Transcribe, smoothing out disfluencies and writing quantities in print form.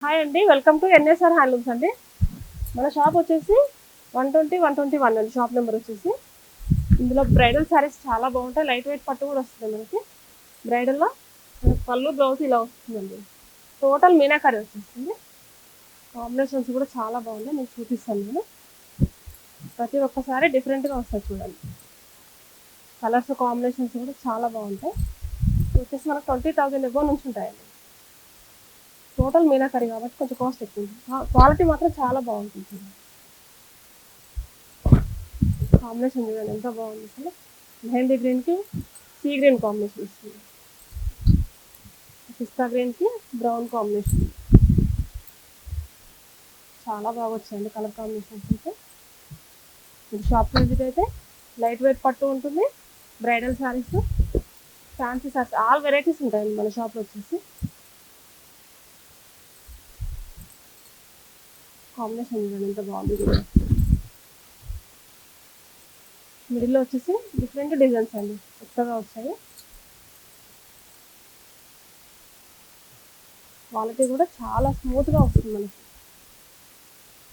Hi అండి, welcome to NSR handlooms అండి. మన షాప్ వచ్చేసి 120, 121 అండి. షాప్ నెంబర్ వచ్చేసి ఇందులో బ్రైడల్ శారీస్ చాలా బాగుంటాయి. లైట్ వెయిట్ పట్టు కూడా వస్తుంది మనకి. బ్రైడల్లో మనకి పళ్ళు బ్లౌజ్ ఇలా వస్తుందండి. టోటల్ మీనాకరీ వచ్చేస్తుంది. కాంబినేషన్స్ కూడా చాలా బాగుంది, నేను చూపిస్తాను. నేను ప్రతి ఒక్కసారి డిఫరెంట్గా వస్తాయి చూడండి. కలర్స్ కాంబినేషన్స్ కూడా చాలా బాగుంటాయి. వచ్చేసి మనకు 20,000 ఎబో నుంచి ఉంటాయండి. టోటల్ మీనాకరీ కాబట్టి కొంచెం కాస్ట్ ఎక్కువ ఉంటుంది. క్వాలిటీ మాత్రం చాలా బాగుంటుంది. కాంబినేషన్ చూడండి ఎంత బాగుంది అసలు. మెహందీ గ్రీన్కి సీ గ్రీన్ కాంబినేషన్ వస్తుంది. పిస్తా గ్రీన్కి బ్రౌన్ కాంబినేషన్ చాలా బాగా వచ్చాయండి కలర్ కాంబినేషన్స్ అయితే. ఇది షాప్ విజిట్ అయితే లైట్ వెయిట్ పట్టు ఉంటుంది. Bridal saris, fancy saris, all varieties ఉంటాయండి మన షాప్లో వచ్చేసి. కాంబినేషన్ చూడండి ఎంత బాగుంది. మిడిల్లో వచ్చేసి డిఫరెంట్ డిజైన్స్ అండి కొత్తగా వచ్చాయి. క్వాలిటీ కూడా చాలా స్మూత్గా వస్తుంది మనకి.